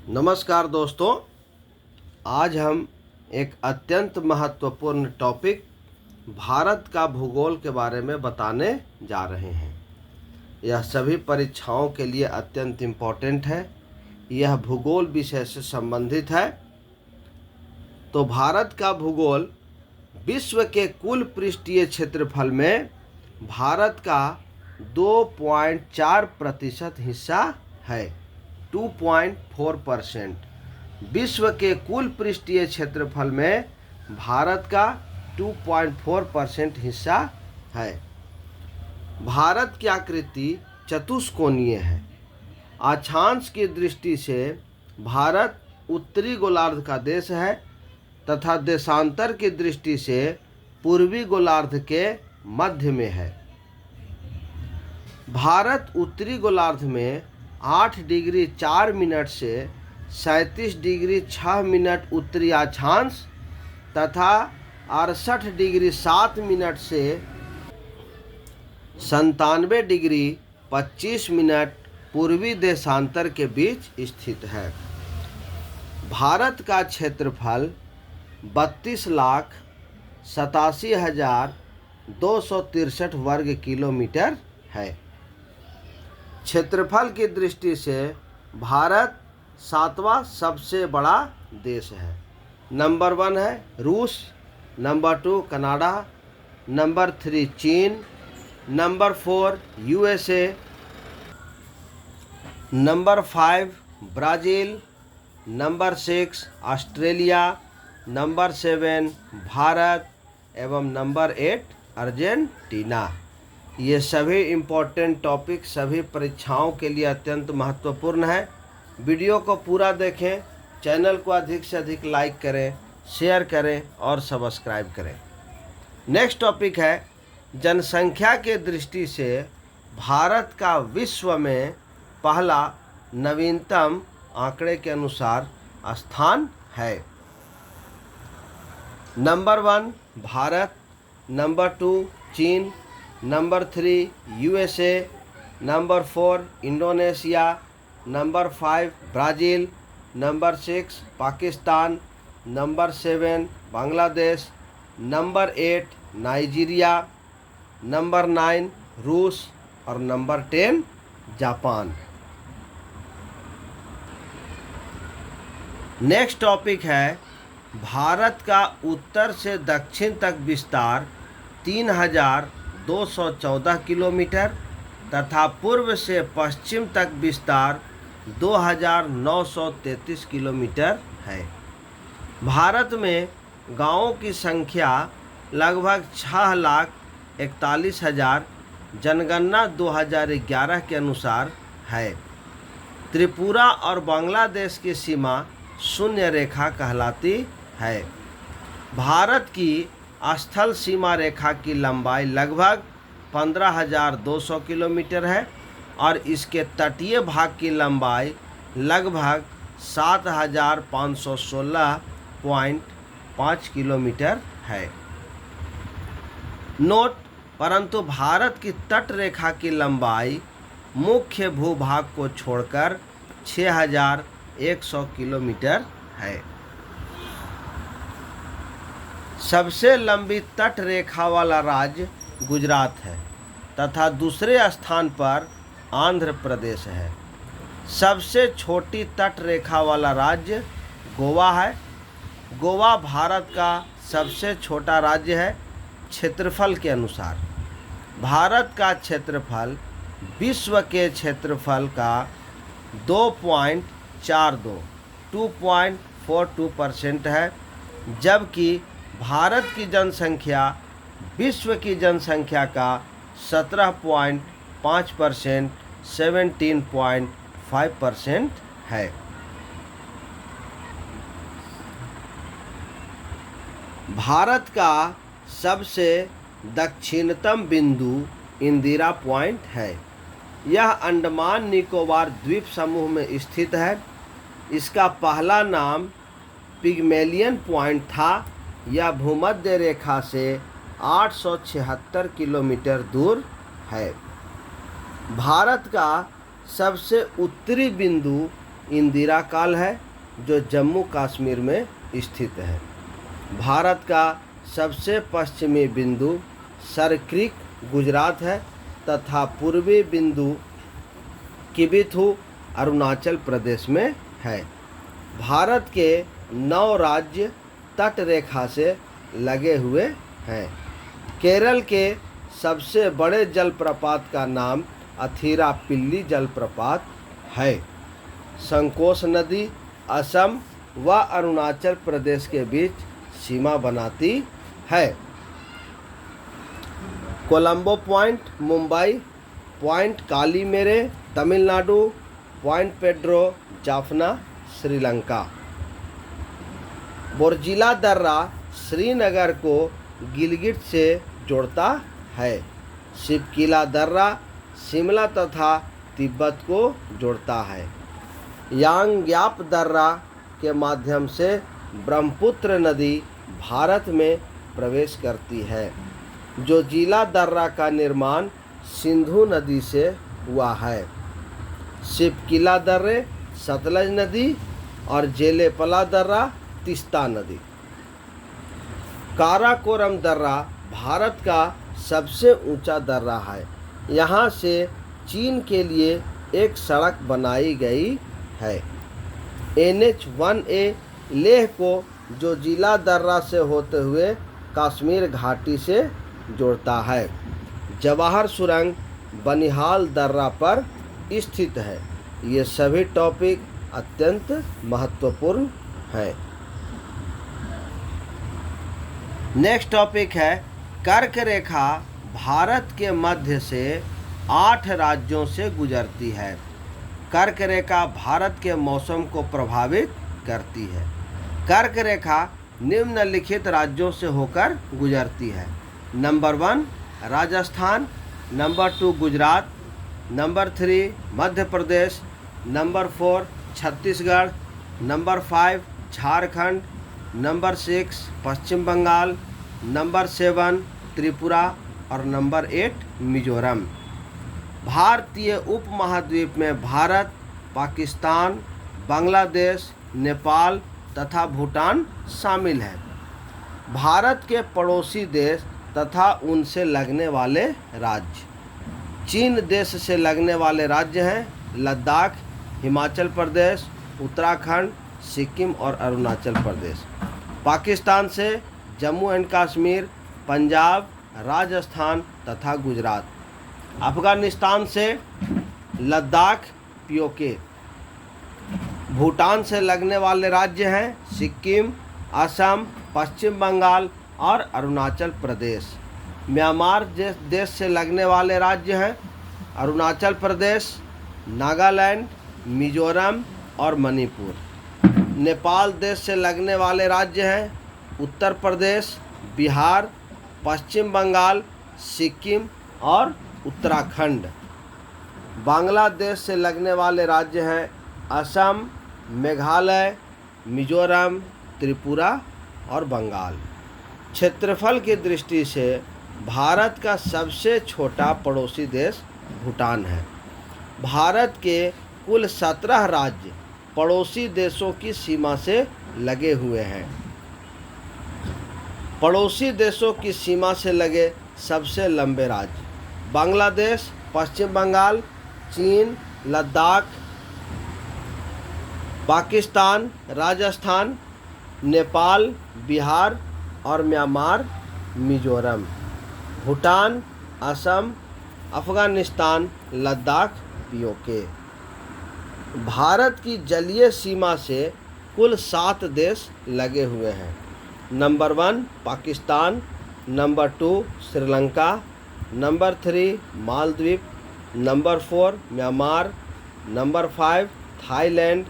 नमस्कार दोस्तों, आज हम एक अत्यंत महत्वपूर्ण टॉपिक भारत का भूगोल के बारे में बताने जा रहे हैं। यह सभी परीक्षाओं के लिए अत्यंत इम्पोर्टेंट है। यह भूगोल विषय से संबंधित है। तो भारत का भूगोल विश्व के कुल पृष्ठीय क्षेत्रफल में भारत का 2.4% हिस्सा है। 2.4%। विश्व के कुल पृष्ठीय क्षेत्रफल में भारत का 2.4% हिस्सा है। भारत की आकृति चतुष्कोणीय है। अक्षांश की दृष्टि से भारत उत्तरी गोलार्ध का देश है तथा देशांतर की दृष्टि से पूर्वी गोलार्ध के मध्य में है। भारत उत्तरी गोलार्ध में 8 डिग्री 4 मिनट से 37 डिग्री 6 मिनट उत्तरी अक्षांश तथा 68 डिग्री 7 मिनट से 97 डिग्री 25 मिनट पूर्वी देशांतर के बीच स्थित है। भारत का क्षेत्रफल 32,87,263 वर्ग किलोमीटर है। क्षेत्रफल की दृष्टि से भारत 7वां सबसे बड़ा देश है। नंबर 1 है रूस, नंबर 2 कनाडा, नंबर 3 चीन, number 4 USA, number 5 Brazil, number 6 Australia, number 7 Bharat एवं नंबर 8 अर्जेंटीना। ये सभी इम्पोर्टेंट टॉपिक सभी परीक्षाओं के लिए अत्यंत महत्वपूर्ण है। वीडियो को पूरा देखें, चैनल को अधिक से अधिक लाइक करें, शेयर करें और सब्सक्राइब करें। नेक्स्ट टॉपिक है जनसंख्या के दृष्टि से भारत का विश्व में पहला नवीनतम आंकड़े के अनुसार स्थान है। नंबर 1 भारत, नंबर 2 चीन, number 3 USA, number 4 Indonesia, number 5 Brazil, number 6 Pakistan, number 7 Bangladesh, number 8 Nigeria, number 9 रूस और नंबर 10 जापान। नेक्स्ट टॉपिक है भारत का उत्तर से दक्षिण तक विस्तार 3,214 किलोमीटर तथा पूर्व से पश्चिम तक विस्तार 2,933 किलोमीटर है। भारत में गांवों की संख्या लगभग 6,41,000 जनगणना 2011 के अनुसार है। त्रिपुरा और बांग्लादेश की सीमा शून्य रेखा कहलाती है। भारत की स्थल सीमा रेखा की लंबाई लगभग 15,200 किलोमीटर है और इसके तटीय भाग की लंबाई लगभग 7,516.5 किलोमीटर है। नोट, परंतु भारत की तट रेखा की लंबाई मुख्य भूभाग को छोड़कर 6,100 किलोमीटर है। सबसे लंबी तट रेखा वाला राज्य गुजरात है तथा दूसरे स्थान पर आंध्र प्रदेश है। सबसे छोटी तट रेखा वाला राज्य गोवा है। गोवा भारत का सबसे छोटा राज्य है क्षेत्रफल के अनुसार। भारत का क्षेत्रफल विश्व के क्षेत्रफल का 2.42% है, जबकि भारत की जनसंख्या विश्व की जनसंख्या का 17.5% 17.5% है। भारत का सबसे दक्षिणतम बिंदु इंदिरा पॉइंट है। यह अंडमान निकोबार द्वीप समूह में स्थित है। इसका पहला नाम पिग्मेलियन पॉइंट था। यह भूमध्य रेखा से 876 किलोमीटर दूर है। भारत का सबसे उत्तरी बिंदु इंदिरा काल है जो जम्मू कश्मीर में स्थित है। भारत का सबसे पश्चिमी बिंदु सरक्रीक गुजरात है तथा पूर्वी बिंदु किबिथु अरुणाचल प्रदेश में है। भारत के 9 राज्य तट रेखा से लगे हुए हैं। केरल के सबसे बड़े जलप्रपात का नाम अथिरापिल्ली जलप्रपात है। संकोश नदी असम व अरुणाचल प्रदेश के बीच सीमा बनाती है। Colaba point Mumbai, point Calimere Tamil Nadu, point Pedro Jaffna Sri Lanka. Burzil दर्रा श्रीनगर को गिलगित से जोड़ता है। शिवकिला दर्रा शिमला तथा तिब्बत को जोड़ता है। यांग्याप दर्रा के माध्यम से ब्रह्मपुत्र नदी भारत में प्रवेश करती है। जो जिला दर्रा का निर्माण सिंधु नदी से हुआ है। शिवकिला दर्रे सतलज नदी और जेलेपला दर्रा तीस्ता नदी। काराकोरम दर्रा भारत का सबसे ऊंचा दर्रा है। यहाँ से चीन के लिए एक सड़क बनाई गई है। NH-1A लेह को जो जिला दर्रा से होते हुए कश्मीर घाटी से जोड़ता है। जवाहर सुरंग बनिहाल दर्रा पर स्थित है। ये सभी टॉपिक अत्यंत महत्वपूर्ण हैं। नेक्स्ट टॉपिक है कर्क रेखा भारत के मध्य से 8 राज्यों से गुजरती है। कर्क रेखा भारत के मौसम को प्रभावित करती है। कर्क रेखा निम्नलिखित राज्यों से होकर गुजरती है। Number 1 Rajasthan, number 2 Gujarat, number 3 Madhya Pradesh, number 4 Chhattisgarh, number 5 Jharkhand, number 6 Paschim Bangal, number 7 Tripura और नंबर 8 मिजोरम। भारतीय उपमहाद्वीप में भारत, पाकिस्तान, बांग्लादेश, नेपाल तथा भूटान शामिल है। भारत के पड़ोसी देश तथा उनसे लगने वाले राज्य। चीन देश से लगने वाले राज्य हैं लद्दाख, हिमाचल प्रदेश, उत्तराखंड, सिक्किम और अरुणाचल प्रदेश। पाकिस्तान से जम्मू एंड कश्मीर, पंजाब, राजस्थान तथा गुजरात। अफगानिस्तान से लद्दाख, पीओके। भूटान से लगने वाले राज्य हैं सिक्किम, असम, पश्चिम बंगाल और अरुणाचल प्रदेश। म्यांमार देश से लगने वाले राज्य हैं अरुणाचल प्रदेश, नागालैंड, मिजोरम और मणिपुर। नेपाल देश से लगने वाले राज्य हैं उत्तर प्रदेश, बिहार, पश्चिम बंगाल, सिक्किम और उत्तराखंड। बांग्लादेश से लगने वाले राज्य हैं असम, मेघालय, मिजोरम, त्रिपुरा और बंगाल। क्षेत्रफल की दृष्टि से भारत का सबसे छोटा पड़ोसी देश भूटान है। भारत के कुल 17 राज्य पड़ोसी देशों की सीमा से लगे हुए हैं। पड़ोसी देशों की सीमा से लगे सबसे लंबे राज्य बांग्लादेश, पश्चिम बंगाल, चीन, लद्दाख, पाकिस्तान, राजस्थान, नेपाल, बिहार और म्यांमार, मिजोरम। भूटान, असम, अफगानिस्तान, लद्दाख, पीओके। भारत की जलीय सीमा से कुल 7 देश लगे हुए हैं। Number 1 Pakistan, number 2 Sri Lanka, number 3 Maldives, number 4 Myanmar, number 5 Thailand,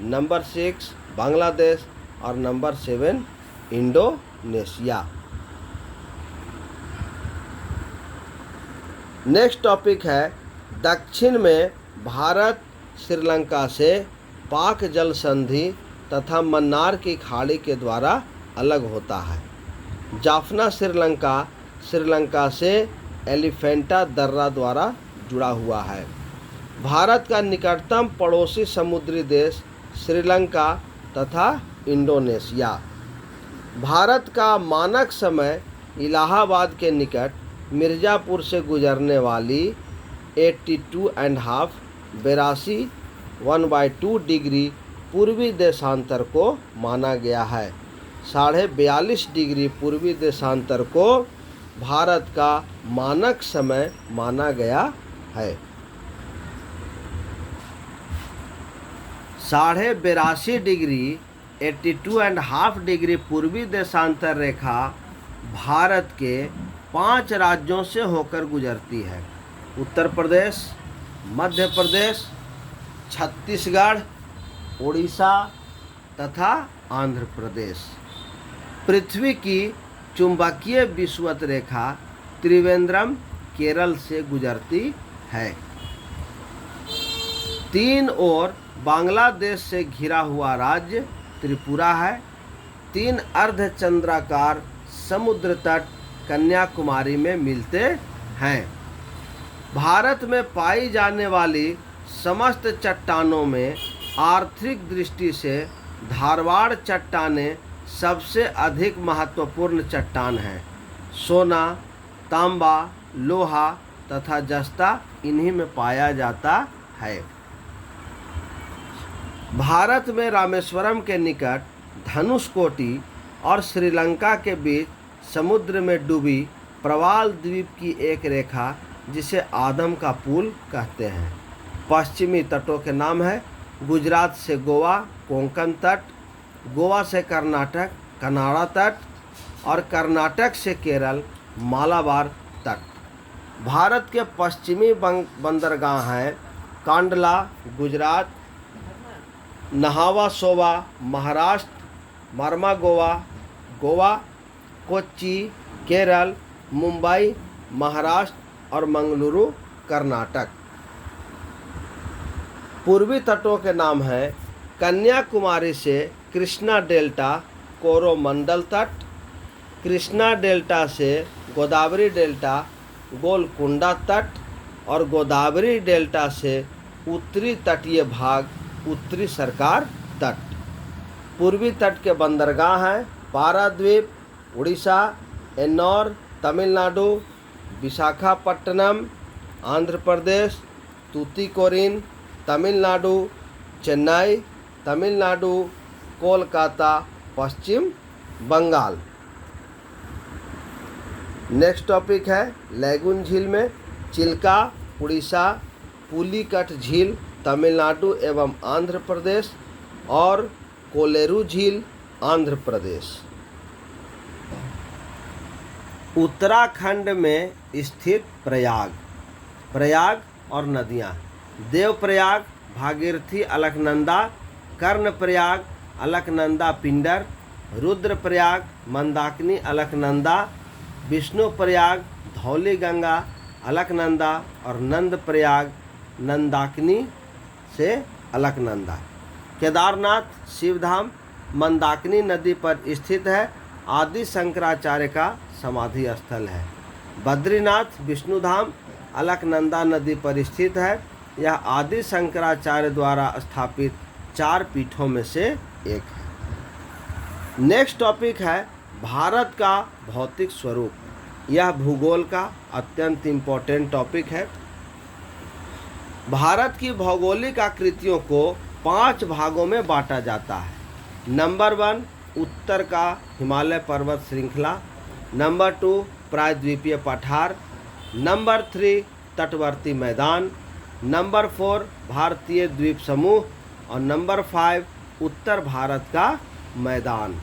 number 6 Bangladesh और नंबर 7 इंडोनेशिया। नेक्स्ट टॉपिक है दक्षिण में भारत श्रीलंका से पाक जल संधि तथा मन्नार की खाड़ी के द्वारा अलग होता है। जाफना श्रीलंका से एलिफेंटा दर्रा द्वारा जुड़ा हुआ है। भारत का निकटतम पड़ोसी समुद्री देश श्रीलंका तथा इंडोनेशिया। भारत का मानक समय इलाहाबाद के निकट मिर्ज़ापुर से गुजरने वाली 82.5 1/2 डिग्री पूर्वी देशांतर को माना गया है। 42.5 डिग्री पूर्वी देशांतर को भारत का मानक समय माना गया है। 82.5 डिग्री 82.5 डिग्री पूर्वी देशांतर रेखा भारत के 5 राज्यों से होकर गुजरती है। उत्तर प्रदेश, मध्य प्रदेश, छत्तीसगढ़, उड़ीसा तथा आंध्र प्रदेश। पृथ्वी की चुंबकीय विषुवत रेखा त्रिवेंद्रम केरल से गुजरती है। 3 ओर बांग्लादेश से घिरा हुआ राज्य त्रिपुरा है। 3 अर्धचंद्राकार समुद्र तट कन्याकुमारी में मिलते हैं। भारत में पाई जाने वाली समस्त चट्टानों में आर्थिक दृष्टि से धारवाड़ चट्टानें सबसे अधिक महत्वपूर्ण चट्टान हैं। सोना, तांबा, लोहा तथा जस्ता इन्हीं में पाया जाता है। भारत में रामेश्वरम के निकट धनुषकोटी और श्रीलंका के बीच समुद्र में डूबी प्रवाल द्वीप की एक रेखा जिसे आदम का पुल कहते हैं। पश्चिमी तटों के नाम है गुजरात से गोवा कोंकण तट, गोवा से कर्नाटक कनाडा तट और कर्नाटक से केरल मालाबार तट। भारत के पश्चिमी बंदरगाह हैं कांडला गुजरात, नहावा सोवा महाराष्ट्र, मर्मागोवा गोवा, कोच्चि केरल, मुंबई महाराष्ट्र और मंगलुरु कर्नाटक। पूर्वी तटों के नाम हैं कन्याकुमारी से कृष्णा डेल्टा कोरोमंडल तट, कृष्णा डेल्टा से गोदावरी डेल्टा गोलकुंडा तट और गोदावरी डेल्टा से उत्तरी तटीय भाग उत्तरी सरकार तट। पूर्वी तट के बंदरगाह हैं पाराद्वीप उड़ीसा, एन्नौर तमिलनाडु, विशाखापट्टनम आंध्र प्रदेश, तूतीकोरिन तमिलनाडु, चेन्नई तमिलनाडु, कोलकाता पश्चिम बंगाल। नेक्स्ट टॉपिक है लैगून झील में चिल्का उड़ीसा, पुलिकट झील तमिलनाडु एवं आंध्र प्रदेश और कोलेरू झील आंध्र प्रदेश। उत्तराखंड में स्थित प्रयाग, प्रयाग और नदियाँ देवप्रयाग, भागीरथी, अलकनंदा, कर्णप्रयाग, अलकनंदा पिंडर, रुद्रप्रयाग, मंदाकिनी, अलकनंदा, विष्णुप्रयाग, धौली गंगा, अलकनंदा और नंदप्रयाग नंदाकिनी से अलकनंदा। केदारनाथ शिवधाम मंदाकिनी नदी पर स्थित है, आदि शंकराचार्य का समाधि स्थल है। बद्रीनाथ विष्णुधाम अलकनंदा नदी पर स्थित है, यह आदि शंकराचार्य द्वारा स्थापित 4 पीठों में से एक है। नेक्स्ट टॉपिक है भारत का भौतिक स्वरूप। यह भूगोल का अत्यंत इम्पोर्टेंट टॉपिक है। भारत की भौगोलिक आकृतियों को 5 भागों में बांटा जाता है। नंबर 1 उत्तर का हिमालय पर्वत श्रृंखला, नंबर 2 प्रायद्वीपीय पठार, नंबर 3 तटवर्ती मैदान, नंबर 4 भारतीय द्वीप समूह और नंबर 5 उत्तर भारत का मैदान।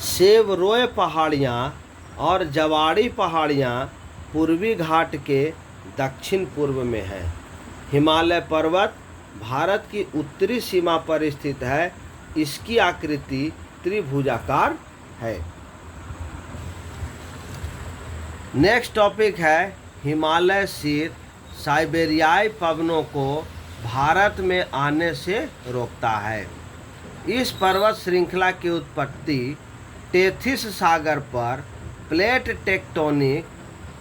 सेवरोय पहाड़ियाँ और जवाड़ी पहाड़ियाँ पूर्वी घाट के दक्षिण पूर्व में हैं। हिमालय पर्वत भारत की उत्तरी सीमा पर स्थित है। इसकी आकृति त्रिभुजाकार है। नेक्स्ट टॉपिक है हिमालय शीत साइबेरियाई पवनों को भारत में आने से रोकता है। इस पर्वत श्रृंखला की उत्पत्ति टेथिस सागर पर प्लेट टेक्टोनिक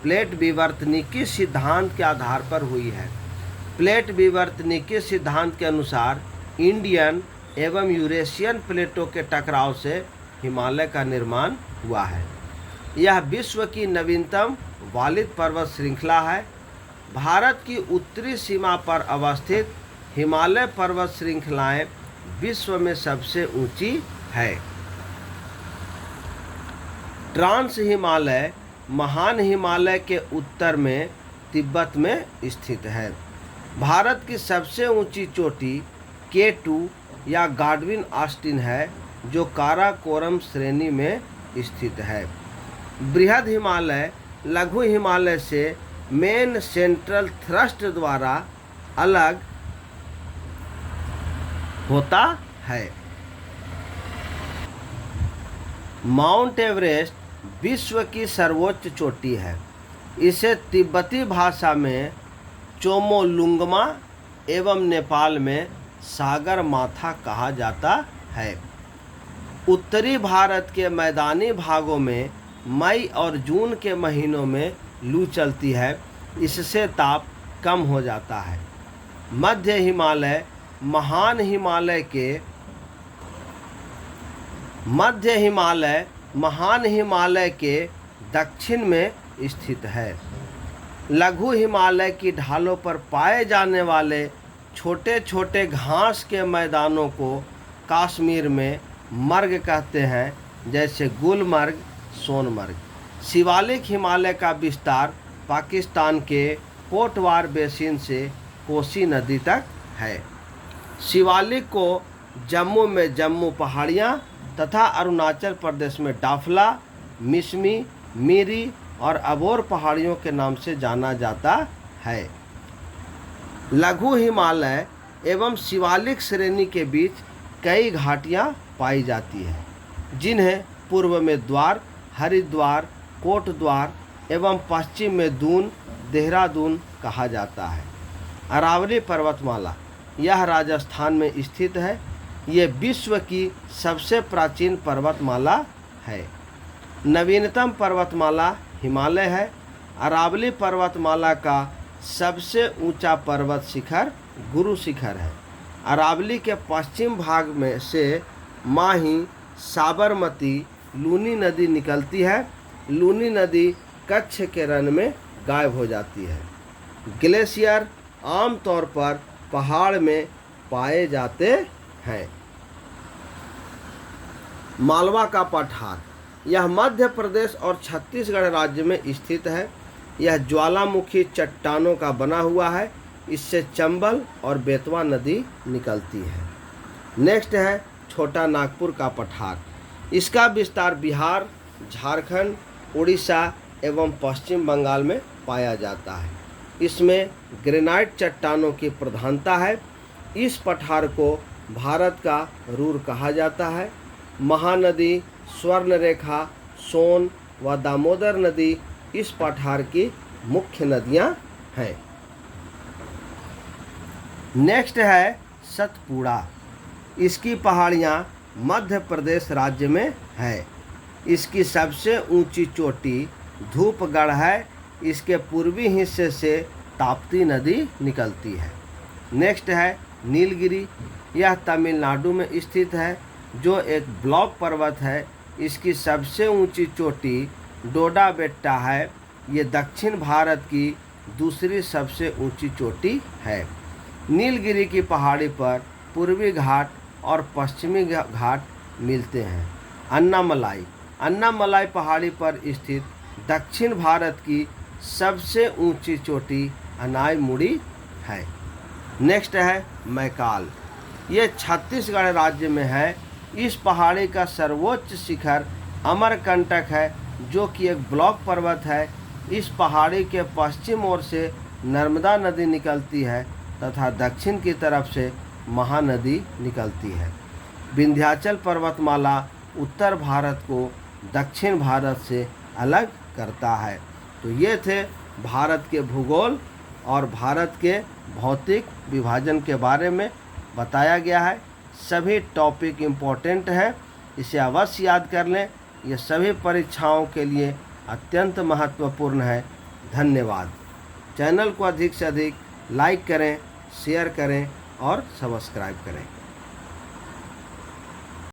प्लेट विवर्तनिकी सिद्धांत के आधार पर हुई है। प्लेट विवर्तनिकी सिद्धांत के अनुसार इंडियन एवं यूरेशियन प्लेटों के टकराव से हिमालय का निर्माण हुआ है। यह विश्व की नवीनतम वालिद पर्वत श्रृंखला है। भारत की उत्तरी सीमा पर अवस्थित हिमालय पर्वत श्रृंखलाएं विश्व में सबसे ऊंची है। ट्रांस हिमालय महान हिमालय के उत्तर में तिब्बत में स्थित है। भारत की सबसे ऊंची चोटी K2 या गॉडविन ऑस्टिन है, जो काराकोरम श्रेणी में स्थित है। बृहद हिमालय लघु हिमालय से मेन सेंट्रल थ्रस्ट द्वारा अलग होता है। माउंट एवरेस्ट विश्व की सर्वोच्च चोटी है। इसे तिब्बती भाषा में चोमोलुंगमा एवं नेपाल में सागर माथा कहा जाता है। उत्तरी भारत के मैदानी भागों में मई और जून के महीनों में लू चलती है, इससे ताप कम हो जाता है। मध्य हिमालय महान हिमालय के दक्षिण में स्थित है। लघु हिमालय की ढालों पर पाए जाने वाले छोटे छोटे घास के मैदानों को कश्मीर में मर्ग कहते हैं, जैसे गुलमर्ग, सोनमर्ग। शिवालिक हिमालय का विस्तार पाकिस्तान के कोटवार बेसिन से कोसी नदी तक है। शिवालिक को जम्मू में जम्मू पहाड़ियाँ तथा अरुणाचल प्रदेश में डाफला, मिसमी, मीरी और अबोर पहाड़ियों के नाम से जाना जाता है। लघु हिमालय एवं शिवालिक श्रेणी के बीच कई घाटियाँ पाई जाती हैं, जिन्हें पूर्व में द्वार, हरिद्वार, कोटद्वार एवं पश्चिम में दून, देहरादून कहा जाता है। अरावली पर्वतमाला यह राजस्थान में स्थित है। ये विश्व की सबसे प्राचीन पर्वतमाला है। नवीनतम पर्वतमाला हिमालय है। अरावली पर्वतमाला का सबसे ऊंचा पर्वत शिखर गुरु शिखर है। अरावली के पश्चिम भाग में से माही, साबरमती, लूनी नदी निकलती है। लूनी नदी कच्छ के रण में गायब हो जाती है। ग्लेशियर आमतौर पर पहाड़ में पाए जाते हैं। मालवा का पठार यह मध्य प्रदेश और छत्तीसगढ़ राज्य में स्थित है। यह ज्वालामुखी चट्टानों का बना हुआ है। इससे चंबल और बेतवा नदी निकलती है। नेक्स्ट है छोटा नागपुर का पठार। इसका विस्तार बिहार, झारखंड, उड़ीसा एवं पश्चिम बंगाल में पाया जाता है। इसमें ग्रेनाइट चट्टानों की प्रधानता है। इस पठार को भारत का रूर कहा जाता है। महानदी, स्वर्णरेखा, सोन व दामोदर नदी इस पठार की मुख्य नदियां हैं। नेक्स्ट है सतपुड़ा। इसकी पहाड़ियां मध्य प्रदेश राज्य में है। इसकी सबसे ऊंची चोटी धूपगढ़ है। इसके पूर्वी हिस्से से ताप्ती नदी निकलती है। नेक्स्ट है नीलगिरी। यह तमिलनाडु में स्थित है, जो एक ब्लॉक पर्वत है। इसकी सबसे ऊंची चोटी डोडा बेट्टा है। ये दक्षिण भारत की दूसरी सबसे ऊंची चोटी है। नीलगिरी की पहाड़ी पर पूर्वी घाट और पश्चिमी घाट मिलते हैं। अन्नामलाई पहाड़ी पर स्थित दक्षिण भारत की सबसे ऊंची चोटी अनाईमुड़ी है। नेक्स्ट है मैकाल। ये छत्तीसगढ़ राज्य में है। इस पहाड़ी का सर्वोच्च शिखर अमरकंटक है, जो कि एक ब्लॉक पर्वत है। इस पहाड़ी के पश्चिम ओर से नर्मदा नदी निकलती है तथा दक्षिण की तरफ से महानदी निकलती है। विंध्याचल पर्वतमाला उत्तर भारत को दक्षिण भारत से अलग करता है। तो ये थे भारत के भूगोल और भारत के भौतिक विभाजन के बारे में बताया गया है। सभी टॉपिक इम्पोर्टेंट है, इसे अवश्य याद कर लें। ये सभी परीक्षाओं के लिए अत्यंत महत्वपूर्ण है। धन्यवाद। चैनल को अधिक से अधिक लाइक करें, शेयर करें और सब्सक्राइब करें।